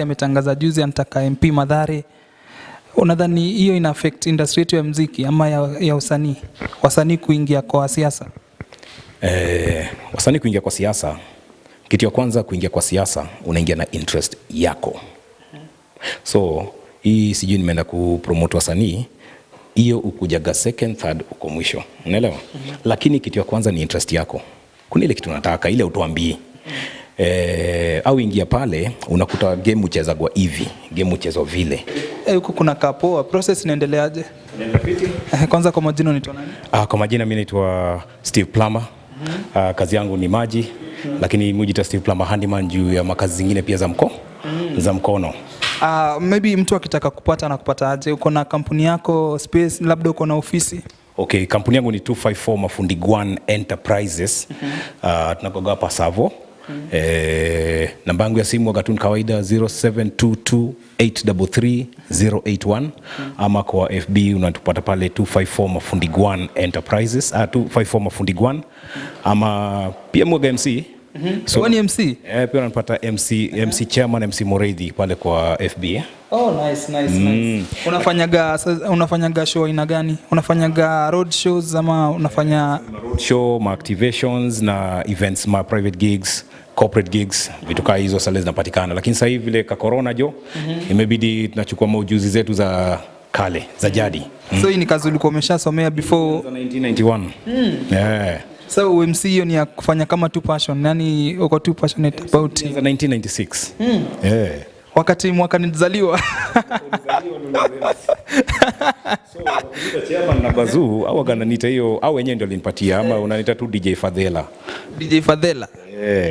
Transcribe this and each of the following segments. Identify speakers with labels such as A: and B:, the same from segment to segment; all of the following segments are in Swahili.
A: ametangaza juzi anataka MP Madhare. Unadhani hiyo ina affect industry yetu ya muziki ama ya usanii? Wasanii kuingia kwa siasa?
B: Wasanii kuingia kwa siasa, kitu ya kwanza kuingia kwa siasa unaingia na interest yako. So hii sijui nimeenda kupromote wasanii, hiyo ukujaga second, third, uko mwisho. Unaelewa? Lakini kitu ya kwanza ni interest yako. Kuna ile kitu unataka, ile utuambie. Au ingia pale unakuta game uchezagwa hivi, game uchezwa vile.
A: Huko kuna kapoa, process inaendeleaje? Kwanza kwa majina unaitwa nani?
B: Kwa majina mimi naitwa Steve Plumber. Kazi yangu ni maji, lakini mujita Steve Plumber handyman juu ya makazi zingine pia za mkono.
A: Maybe mtu akitaka kupata na kupata aje? Uko na kampuni yako, space, labda uko na ofisi?
B: Okay, kampuni yangu ni 254 Mafundi One Enterprises. Tunakoga hapa Savo. Namba yangu ya simu wakati ni kawaida 0722833081 ama kwa FB unatupata pale 254 Mafundi One Enterprises, 254 Mafundi One, ama pia mwaga MC.
A: So ni MC?
B: Pia unapata MC Chairman, MC Moreidi pale kwa FB.
A: Nice. Unafanyaga show aina gani? Unafanyaga road shows ama unafanya
B: road show, ma activations na events, ma private gigs, corporate gigs, vitu kama hizo sasa zinapatikana. Lakini sasa hivi vile ka corona imebidi tunachukua maujuzi zetu za kale, za jadi.
A: So hii ni kazi ulikuwa umeshasomea before
B: 1991?
A: So UMC hiyo ni ya kufanya kama tu passion, yani uko tu passionate about
B: 1996.
A: Wakati mwaka nilizaliwa.
B: So ukita chairman na bazuu au gananita hiyo au wenyewe ndio alinipatia ama unanita tu DJ Fadhela?
A: DJ Fadhela.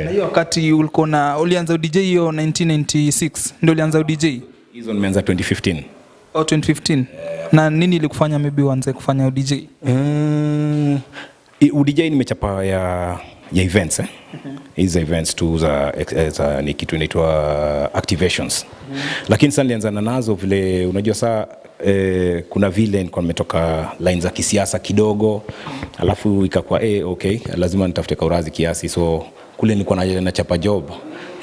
A: Na hiyo wakati ulianza DJ hiyo 1996 ndio ulianza DJ?
B: Hizo nimeanza 2015.
A: 2015. Na nini ilikufanya maybe uanze kufanya DJ?
B: DJ nimechapa ya events hizo events tu za ni kitu inaitwa activations. Lakini sasa nilianza nazo vile unajua saa kuna vile nilikuwa nimetoka line za kisiasa kidogo, alafu ikakuwa okay, lazima nitafute kaurazi kiasi. So kule nilikuwa nachapa job,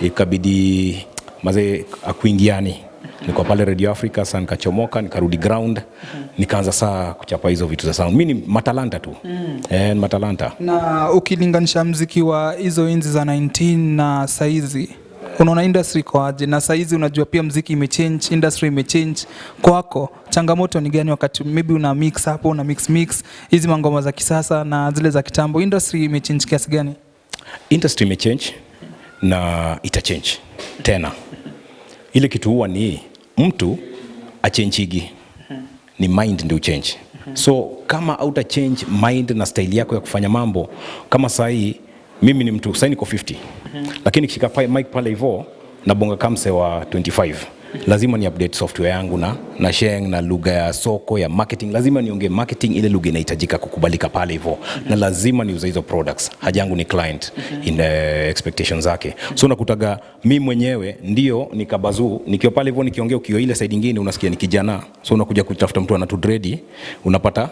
B: ikabidi maze akuingiani. Niko pale Radio Africa, sasa nikachomoka, nikarudi ground, nikaanza saa kuchapa hizo vitu za sound. Mimi ni matalanta tu. Matalanta. Na
A: ukilinganisha muziki wa hizo enzi za 19 na saizi, unaona industry kwa aje? Na saizi unajua pia muziki imechange, industry imechange. Kwako changamoto ni gani wakati maybe una mix hapo, una mix hizi mangoma za kisasa na zile za kitambo? Industry imechange kiasi gani?
B: Industry imechange na itachange tena. Ile kitu huwa ni mtu achangeigi, ni mind ndio change. So kama auta change mind na style yako ya kufanya mambo, kama sahi mimi ni mtu sahi niko 50, lakini kishika mic pale hivyo na bonga kamse wa 25, lazima ni update software yangu na sheng na lugha ya soko ya marketing. Lazima niongee marketing ile lugha inahitajika kukubalika pale hivyo, na lazima niuze hizo products. Haja yangu ni client in the expectations zake. So nakutaga mimi mwenyewe ndio nikabazu nikiwa pale hivyo, nikiongea ukio ile side nyingine unasikia ni kijana. So unakuja kutafuta mtu ana tu dread, unapata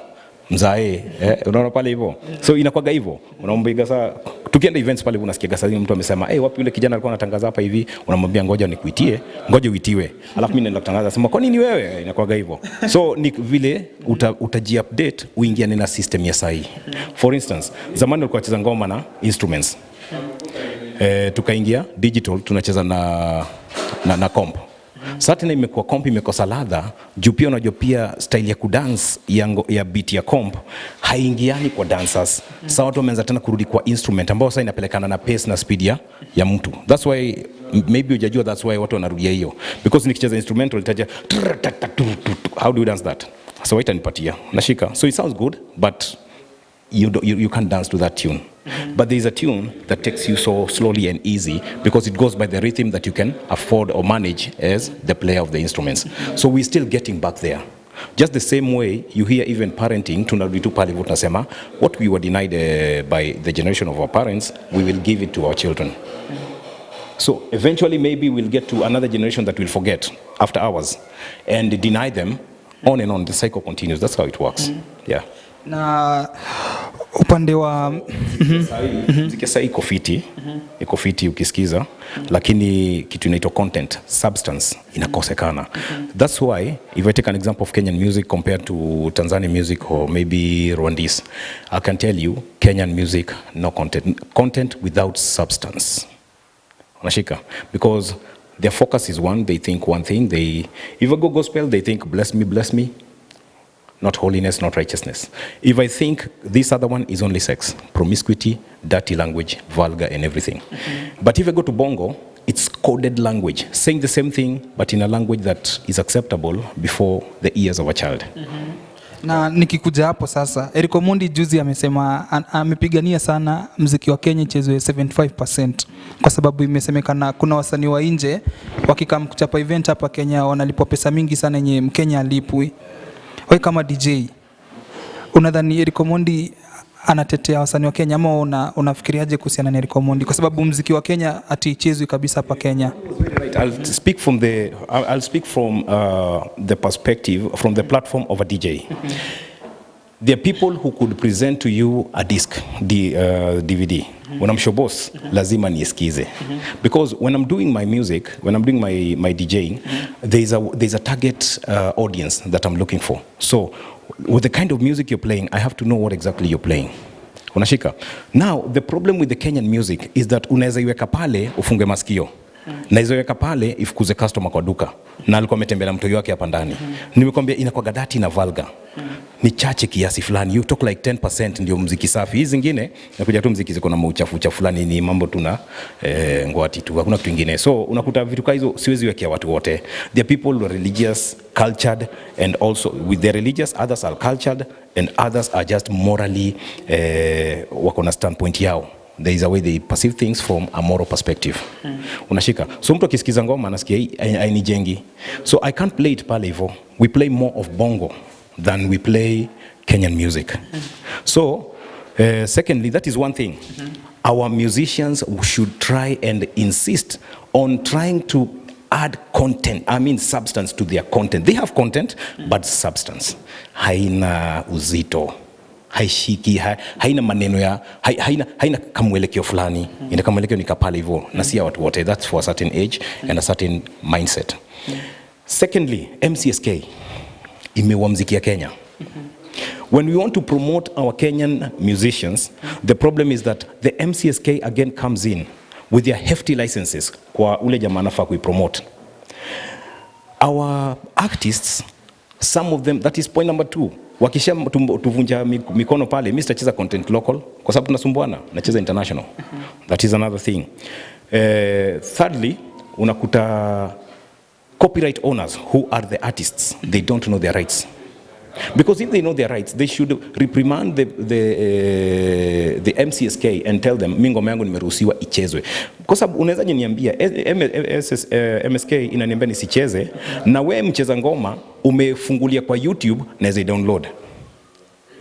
B: mzae unaona pale hivyo. So inakuwa hivyo, unaombiga saa tukienda events pale unasikia gasa mtu amesema wapi yule kijana alikuwa anatangaza hapa hivi, unamwambia ngoja nikuitie, ngoja uitiwe, alafu mimi naenda kutangaza, sema kwa nini wewe? Inakuwa hivyo. So ni vile utaji-update uingie na system ya sahi. For instance, zamani ulikuwa unacheza ngoma na instruments, tukaingia digital, tunacheza na comp. Sasa tena imekuwa comp imekosa ladha, juu pia unajua pia style ya kudance ya beat ya comp haingiani kwa dancers. Sasa watu wameanza tena kurudi kwa instrument ambao sasa inapelekana na pace na speed ya mtu. That's why maybe hujajua, that's why watu wanarudia hiyo, because nikicheza instrumental itaja how do you dance that? So itanipatia nashika, so it sounds good but you can't dance to that tune. But there is a tune that takes you so slowly and easy because it goes by the rhythm that you can afford or manage as the player of the instruments. So we're still getting back there. Just the same way you hear even parenting, tunarudi tu pale tunasema what we were denied by the generation of our parents, we will give it to our children. So eventually maybe we'll get to another generation that will forget after ours and deny them, on and on. The cycle continues. That's how it works. Yeah.
A: Na upande wa
B: muziki sasa iko fiti ukisikiza, lakini kitu inaitwa content, substance inakosekana. That's why if I take an example of Kenyan music compared to Tanzanian music or maybe Rwandese, I can tell you Kenyan music no content without substance. Unashika, because their focus is one, they think one thing, if I go gospel they think bless me, not holiness, not righteousness. If I think this other one is only sex, promiscuity, dirty language, vulgar and everything. But if I go to bongo, it's coded language, saying the same thing but in a language that is acceptable before the ears of a child.
A: Na nikikuja hapo sasa, Eric Omondi juzi amesema amepigania sana muziki wa Kenya ichezwe 75%, kwa sababu imesemekana kuna wasanii wa nje wakikam kuchapa event hapa Kenya wanalipwa pesa mingi sana yenye Mkenya alipwi. Wewe kama DJ, unadhani Eric Omondi anatetea wasanii wa Kenya ama unafikiriaje kuhusiana na Eric Omondi, kwa sababu muziki wa Kenya atichezwi kabisa hapa Kenya?
B: I'll speak from the perspective, from the platform of a DJ. There are people who could present to you a disc, DVD. When I'm show boss, lazima niesikize. Because when I'm doing my music, when I'm doing my DJing, there's a target audience that I'm looking for. So with the kind of music you're playing, I have to know what exactly you're playing. Unashika? Now, the problem with the Kenyan music is that unaweza iweka pale ufunge masikio. Na hizo weka pale ifukuze customer kwa duka. Na alikuwa ametembea mtoi wake hapa ndani. Nimekwambia inakuwa gadati na vulgar. Ni chache kiasi fulani. You talk like 10% ndio muziki safi. Hizi zingine nakuja tu muziki ziko na uchafu fulani, ni mambo tuna ngwati tu. Hakuna kitu kingine. So unakuta vitu kama hizo siwezi wekea watu wote. There are people who are religious, cultured, and also with their religious, others are cultured and others are just morally wako na standpoint yao. There is a way they perceive things from a moral perspective. Unashika. So mtu akisikiza ngoma anasikia hainijengi. So I can't play it pale hivyo. We play more of bongo than we play Kenyan music. So secondly, that is one thing. Our musicians should try and insist on trying to add content, substance to their content. They have content, but substance. Haina uzito. Haishiki, haina maneno ya, haina kamwelekeo fulani. Ina kamwelekeo ni kapale hivyo. Na si ya watu wote. That's for a certain age and a certain mindset. Secondly, MCSK imeua muziki ya Kenya. When we want to promote our Kenyan musicians, the problem is that the MCSK again comes in with their hefty licenses kwa ule jamaa anafaa kuipromote. Our artists, some of them, that is point number 2. Wakisha tuvunja mikono pale, mimi sitacheza content local kwa sababu tunasumbuana, nacheza international. That is another thing. Thirdly, unakuta copyright owners who are the artists, they don't know their rights. Because if they know their rights, they should reprimand the MCSK and tell them mimi ngoma yangu nimeruhusiwa ichezwe. Kwa sababu unaweza niambia MSK inaniambia nisicheze, na wewe mcheza ngoma umefungulia kwa YouTube naweza download.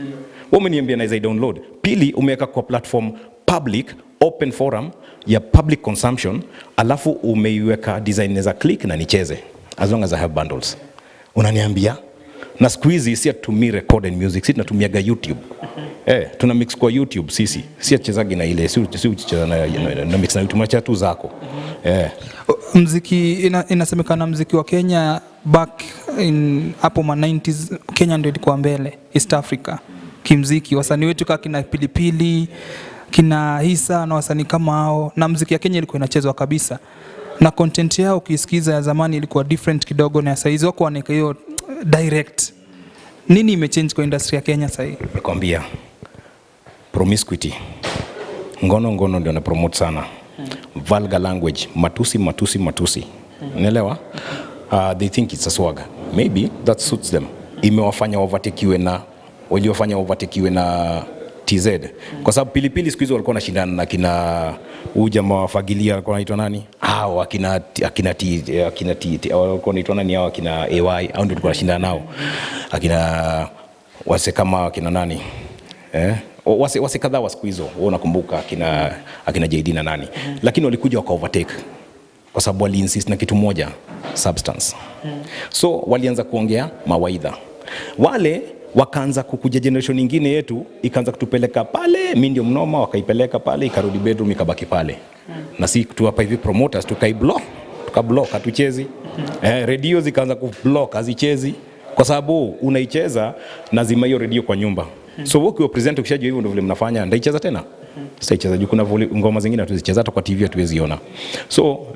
B: Wewe umeniambia naweza download. Pili, umeweka kwa platform public open forum ya public consumption, alafu umeiweka design za click na nicheze as long as I have bundles. Unaniambia na siku hizi si atumii recorded music, si tunatumiaga YouTube. Tuna mix kwa YouTube sisi. Si achezagi na ile, si ucheza na mix na YouTube, macha tu zako.
A: Muziki inasemekana muziki wa Kenya back in hapo ma 90s, Kenya ndio ilikuwa mbele East Africa kimuziki. Wasanii wetu kama kina Pilipili, kina Hisa na wasanii kama hao, na muziki ya Kenya ilikuwa inachezwa kabisa. Na content yao ukisikiza ya zamani ilikuwa different kidogo na ya sasa hizi wako waneka hiyo direct. Nini imechange kwa industry ya Kenya sasa hivi?
B: Nikwambia promiscuity. Ngono ndio na promote sana. Vulgar language, matusi. Unaelewa? They think it's a swag. Maybe that suits them. Imewafanya overtakiwe na TZ. Kwa sababu Pilipili siku hizo walikuwa wanashindana na kina jamaa wa Fagilia walikuwa wanaitwa nani? Akina walikuwa wanaitwa nani hao, akina AY au ndio walikuwa wanashindana nao. Akina wase kama akina nani? Wase kadhaa wa siku hizo. Wewe unakumbuka akina JD na nani? Lakini walikuja waka overtake. Kwa sababu wali insist na kitu moja, substance. So walianza kuongea mawaidha. Wale wakaanza kukuja generation nyingine yetu ikaanza kutupeleka pale, mimi ndio mnoma, wakaipeleka pale, ikarudi bedroom, ikabaki pale. Na si tu hapa hivi promoters tukablock hatuchezi. Radio zikaanza kublock hazichezi kwa sababu unaicheza lazima hiyo radio kwa nyumba. So wewe ukiwa present ukishajua hivyo ndio vile mnafanya, ndaicheza tena. Sasa icheza juu kuna ngoma zingine hatuzicheza hata kwa TV hatuweziona. So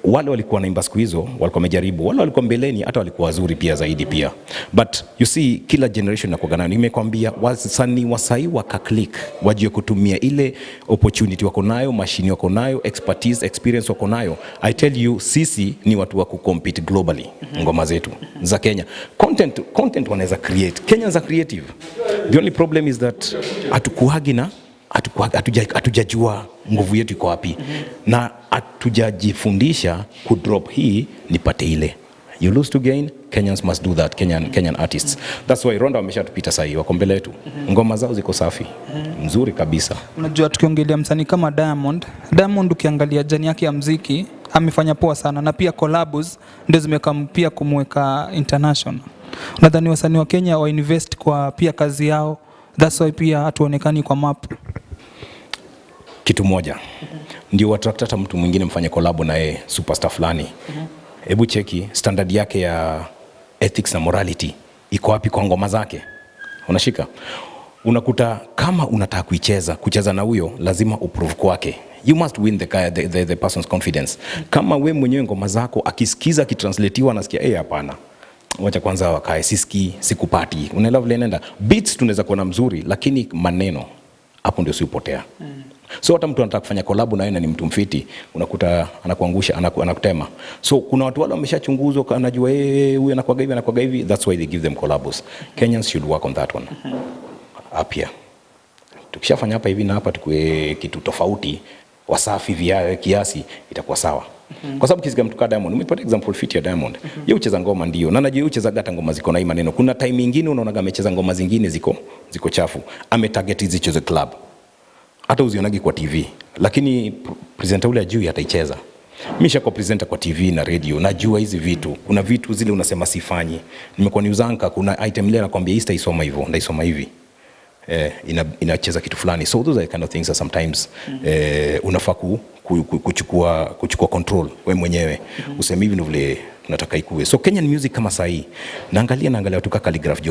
B: wale walikuwa wanaimba siku hizo walikuwa wamejaribu, wale walikuwa mbeleni hata walikuwa wazuri pia zaidi pia, but you see kila generation inakuwa gani. Nimekwambia wasanii wasai wakaclick, wajue kutumia ile opportunity wako nayo, machine wako nayo, expertise, experience wako nayo. I tell you, sisi ni watu wa kucompete globally. Ngoma zetu za Kenya, content wanaweza create. Kenyans are creative. The only problem is that hatukuagi na hatujajua nguvu yetu iko wapi, na hatujajifundisha kudrop hii nipate ile. You lose to gain. Kenyans must do that. Kenyan artists. That's why Ronda wameshatupita sasa hivi, wako mbele yetu. Ngoma zao ziko safi, mzuri kabisa.
A: Unajua tukiongelea msanii kama Diamond ukiangalia jani yake ya muziki amefanya poa sana, na pia collabs ndio zimekampia kumweka international. Nadhani wasanii wa Kenya wa invest kwa pia kazi yao, that's why pia hatuonekani kwa map.
B: Kitu moja ndio attract hata mtu mwingine mfanye collab na yeye, superstar fulani. Hebu cheki standard yake ya ethics na morality iko wapi kwa ngoma zake. Unashika, unakuta kama unataka kucheza na huyo lazima uprove kwake. You must win the person's confidence. Kama we mwenyewe ngoma zako akisikiza kitranslatiwa anasikia hapana, wacha kwanza wakae, sikupati. Unaelewa vile inaenda. Beats tunaweza kuona mzuri lakini maneno hapo ndio siupotea. So hata mtu anataka kufanya collab na yeye ni mtu mfiti, unakuta anakuangusha, anakutema. So kuna watu wale wameshachunguzwa, anajua huyu anakuwa hivi, that's why they give them collabs. Kenyans should work on that one. Up here. Tukishafanya hapa hivi na hapa tukue kitu tofauti, wasafi vya kiasi, itakuwa sawa. Kwa sababu kisikia mtu kama Diamond, nimepata example fit ya Diamond. Yeye ucheza ngoma ndio, na najua ucheza gata ngoma ziko na hii maneno. Kuna time nyingine unaona amecheza ngoma zingine ziko chafu. Ametarget hizi choze club. Hata uzionagi kwa TV, lakini presenter ule ajui ataicheza. Mimi shako presenter kwa TV na radio, najua hizi vitu. Kuna vitu zile unasema sifanyi. Nimekuwa niuzanka, kuna item ile nakwambia hii sitaisoma hivyo, ndaisoma hivi. Inacheza kitu fulani. So those are the kind of things that sometimes unafaa kuchukua control wewe mwenyewe. Useme hivi ndio vile tunataka ikuwe. So Kenyan music kama sahi, naangalia watu kama Khaligraph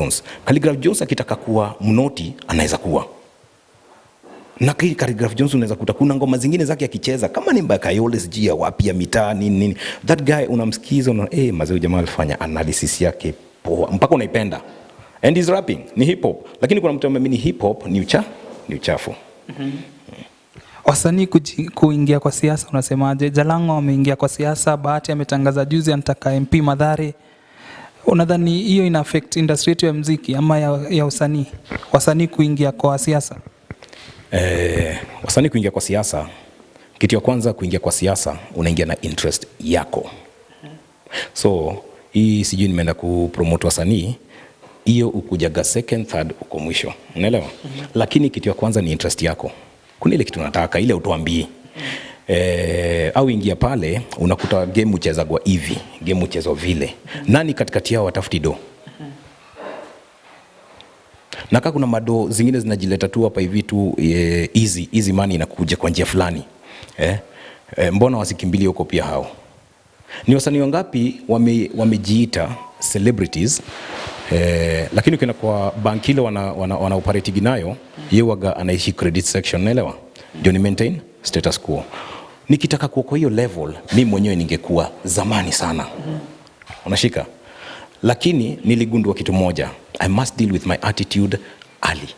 B: Jones akitaka kuwa mnoti anaweza kuwa. Na Khaligraph Jones unaweza kuta kuna ngoma zingine zake akicheza kama ni mbaya Kayole sijia wapi ya mitaa nini. That guy unamsikiza mazee jamaa alifanya analysis yake poa mpaka unaipenda. And he's rapping, ni hip hop. Lakini kuna mtu ambaye ni hip hop ni uchafu.
A: Wasanii kuingia kwa siasa unasemaje? Jalango ameingia kwa siasa, Bahati ametangaza juzi anataka MP Mathare. Unadhani hiyo ina affect industry yetu ya muziki ama ya usanii? Wasanii kuingia kwa siasa?
B: Wasanii kuingia kwa siasa, kitu ya kwanza kuingia kwa siasa unaingia na interest yako. So hii sijui nimeenda kupromote wasanii, hiyo ukujaga second, third, uko mwisho. Unaelewa? Lakini kitu ya kwanza ni interest yako. Kuna ile kitu unataka, ile utuambie. Au ingia pale unakuta game uchezagwa hivi, game uchezwa vile. Nani katikati yao watafuti do? Na kama kuna mado zingine zinajileta tu hapa hivi tu easy money inakuja kwa njia fulani. Mbona wasikimbilie huko pia hao? Ni wasanii wangapi wamejiita celebrities, lakini ukienda kwa bank ile wana operate nayo, yeye waga anaishi credit section, unaelewa? Ndio ni maintain status quo. Nikitaka kuwa kwa hiyo level, mimi mwenyewe ningekuwa zamani sana. Unashika? Lakini niligundua kitu moja, I must deal with my attitude early.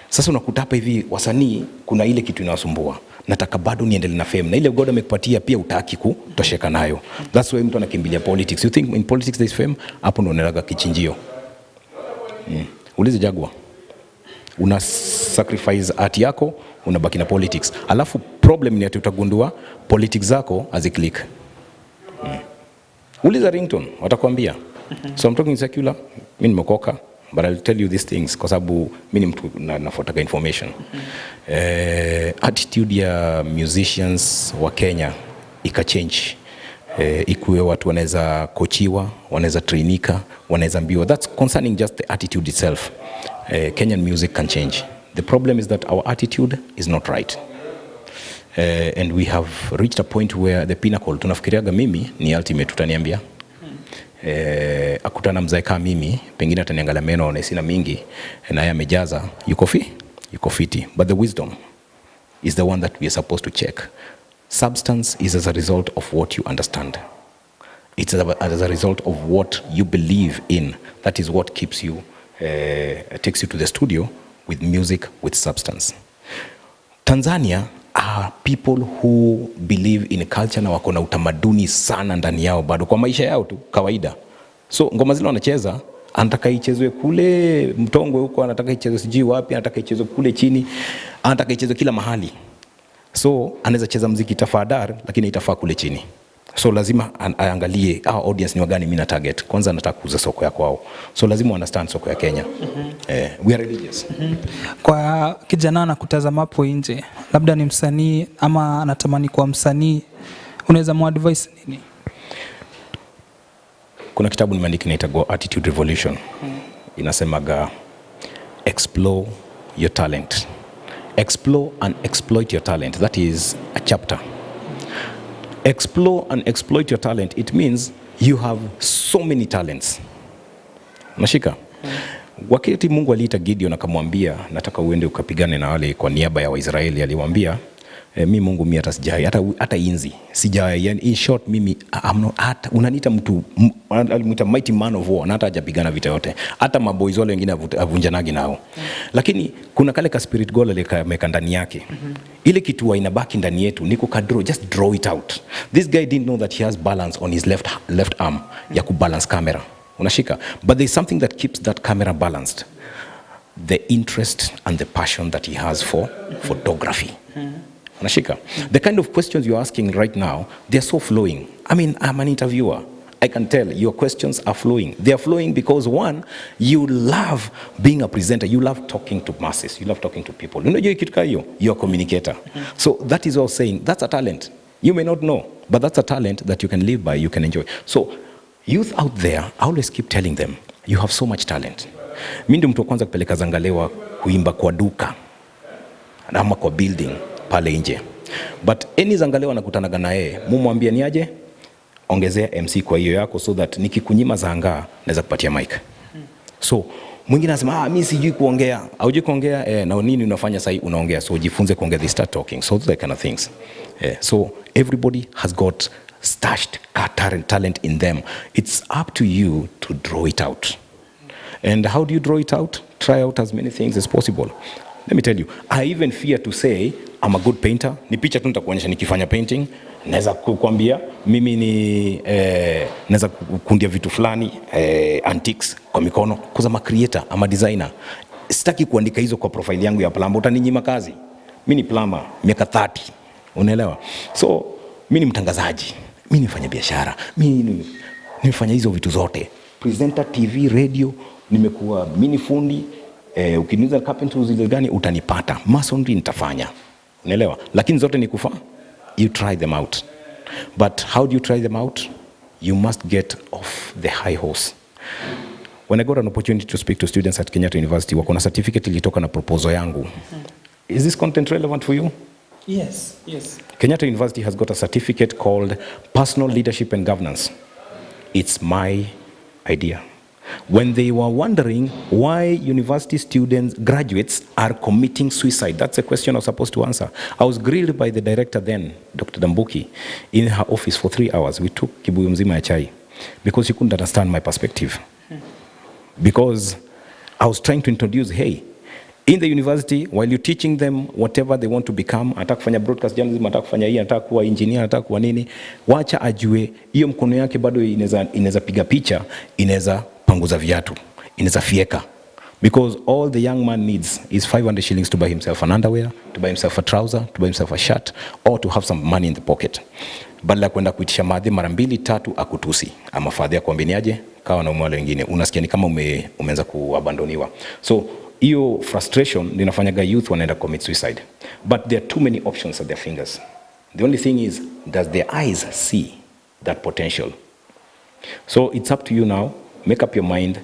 B: Sasa unakuta hapa hivi wasanii kuna ile kitu inawasumbua. Nataka bado niendelee na fame. Na ile God amekupatia pia utaki kutosheka nayo. That's why mtu anakimbilia politics. You think in politics there is fame? Hapo ndo unalaga kichinjio. Ulize Jagwa. Una sacrifice art yako, unabaki na politics. Alafu problem ni ati utagundua politics zako aziclick. Uliza Ringtone, watakwambia. So I'm talking secular, mimi nimekoka, but I'll tell you these things kwa sababu mimi ni mtu nafuata information. Attitude ya musicians wa Kenya ika change. ikuwe watu wanaweza kochiwa, wanaweza trainika, wanaweza ambiwa. That's concerning just the attitude itself. Kenyan music can change. The problem is that our attitude is not right. And we have reached a point where the pinnacle, tunafikiriaga mimi ni ultimate, utaniambia. Akutana mzae kama mimi, pengine ataniangalia meno na sina mingi, na yeye amejaza, yuko fiti. But the wisdom is the one that we are supposed to check. Substance is as a result of what you understand. It's as a result of what you believe in. That is what keeps you, takes you to the studio with music, with substance. Tanzania are people who believe in culture na wako na utamaduni sana ndani yao bado kwa maisha yao tu kawaida. So ngoma zile wanacheza, anataka ichezwe kule Mtongwe huko, anataka ichezwe sijui wapi, anataka ichezwe kule chini, anataka ichezwe kila mahali. So anaweza cheza muziki tafadhali lakini itafaa kule chini. So lazima aangalie audience ni wagani mimi na target. Kwanza nataka kuuza soko ya kwao. So lazima understand soko ya Kenya. We are religious.
A: Kwa kijana anakutazama hapo nje, labda ni msanii ama anatamani kuwa msanii, unaweza muadvise nini?
B: Kuna kitabu nimeandika kinaitwa Attitude Revolution. Inasemaga explore your talent. Explore and exploit your talent. That is a chapter. Explore and exploit your talent. It means you have so many talents. Unashika? Wakati Mungu aliita Gideon akamwambia nataka uende ukapigane na wale kwa niaba ya Waisraeli, alimwambia mimi Mungu mimi hata sijai hata inzi sijai, yani in short mimi hata unaniita mtu, alimuita mighty man of war na hata hajapigana vita yote, hata maboys wale wengine avunjanagi nao. Lakini kuna kale ka spirit goal alimeka ndani yake. Ile kitu inabaki ndani yetu niko ka draw, just draw it out. This guy didn't know that he has balance on his left arm ya kubalance camera. Unashika? But there's something that keeps that camera balanced. The interest and the passion that he has for photography. Unashika? The kind of questions you're asking right now, they're so flowing. I mean, I'm an interviewer. I can tell your questions are flowing. They are flowing because one, you love being a presenter. You love talking to masses. You love talking to people. You're a communicator. So that is what I was saying. That's a talent. You may not know, but that's a talent that you can live by, you can enjoy. So youth out there, I always keep telling them, you have so much talent. Mimi ndio mtu wa kwanza kupeleka Zangalewa kuimba kwa duka ama kwa building pale nje. But any Zangalewa nakutanaga na yeye, mumwambia ni aje? Ongezea MC kwa hiyo yako so that nikikunyima zanga naweza kupatia mic. So mwingine anasema mimi sijui kuongea. Haujui kuongea na nini unafanya sasa unaongea. So jifunze kuongea, they start talking. So those kind of things. So everybody has got stashed talent in them. It's up to you to draw it out. And how do you draw it out? Try out as many things as possible. Let me tell you, I even fear to say I'm a good painter. Ni picha tu nitakuonyesha nikifanya painting. Naweza kukwambia mimi ni naweza kukundia vitu fulani antiques kwa mikono. Because I'm a creator, I'm a designer. Sitaki kuandika hizo kwa profile yangu ya plumber, utaninyima kazi. Mimi ni plumber, miaka 30. Unaelewa? So mimi ni mtangazaji, mimi nifanya biashara, mimi nifanya hizo vitu zote. Presenter, TV, radio, nimekuwa mini fundi, ukiniuliza carpentry zile gani utanipata. Masonry nitafanya. Unaelewa? Lakini zote ni kufa. You try them out. But how do you try them out? You must get off the high horse. When I got an opportunity to speak to students at Kenyatta University, wako na certificate ilitoka na proposal yangu. Is this content relevant for you?
A: Yes, yes.
B: Kenyatta University has got a certificate called Personal Leadership and Governance. It's my idea. When they were wondering why university students, graduates are committing suicide, that's a question I was supposed to answer. I was grilled by the director then, Dr. Dambuki, in her office for 3 hours. We took kibuyu mzima ya chai because she couldn't understand my perspective. Because I was trying to introduce, hey, in the university, while you're teaching them whatever they want to become, ataka kufanya broadcast journalism, ataka kufanya hii, ataka kuwa engineer, ataka kuwa nini, wacha ajue, hiyo mkono yake bado inaweza piga picha, inaweza panguza viatu, inaweza fieka. Because all the young man needs is 500 shillings to buy himself an underwear, to buy himself a trouser, to buy himself a shirt, or to have some money in the pocket. Badala kwenda kuitisha madhi mara 2-3 akutusi, ama fadhi akwambiniaje, kawa na wale wengine, unasikia ni kama umeanza kuabandoniwa. So hiyo frustration linafanyaga youth wanaenda commit suicide. But there are too many options at their fingers. The only thing is, does their eyes see? that potential. So it's up to you now. Make up your mind.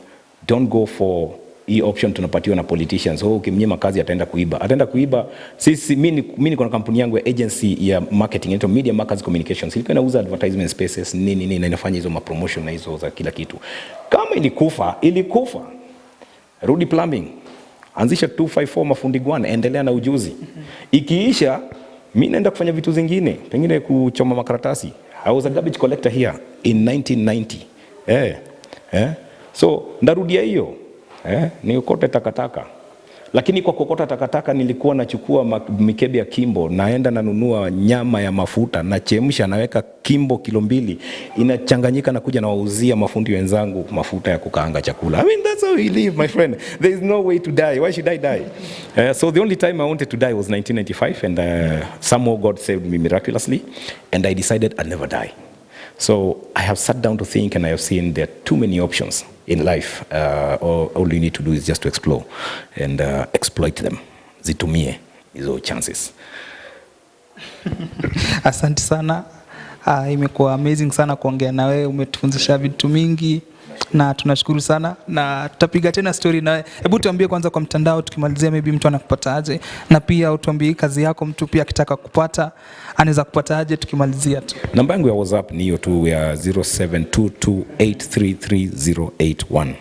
B: Don't go for hii option tunapatiwa na politicians. Ukimnyima kazi ataenda kuiba. Ataenda kuiba. Sisi mimi niko na kampuni yangu ya agency ya marketing inaitwa Media Markets Communications. Ilikuwa inauza advertisement spaces nini na inafanya hizo promotion na hizo za kila kitu. Kama ilikufa. Rudi plumbing. Anzisha 254 mafundi gwana, endelea na ujuzi. Ikiisha mimi naenda kufanya vitu zingine, pengine kuchoma makaratasi. I was a garbage collector here in 1990. So ndarudia hiyo. Niokote takataka. Lakini kwa kokota takataka nilikuwa nachukua mikebe ya kimbo, naenda nanunua nyama ya mafuta, nachemsha, naweka kimbo kilo 2, inachanganyika na kuja na wauzia mafundi wenzangu mafuta ya kukaanga chakula. I mean, that's how we live, my friend. There is no way to die. Why should I die? So the only time I wanted to die was 1995, and somehow God saved me miraculously, and I decided I'd never die. So I have sat down to think, and I have seen there are too many options in life. All you need to do is just to explore and exploit them. Zitumie hizo chances.
A: Asante sana. Imekuwa amazing sana kuongea na wewe, umetufundisha vitu mingi na tunashukuru sana, na tutapiga tena story na hebu tuambie kwanza kwa mtandao tukimalizia, maybe mtu anakupata aje, na pia utuambie kazi yako, mtu pia akitaka kupata anaweza kupata aje tukimalizia tu.
B: Namba yangu ya WhatsApp ni hiyo tu ya 0722833081.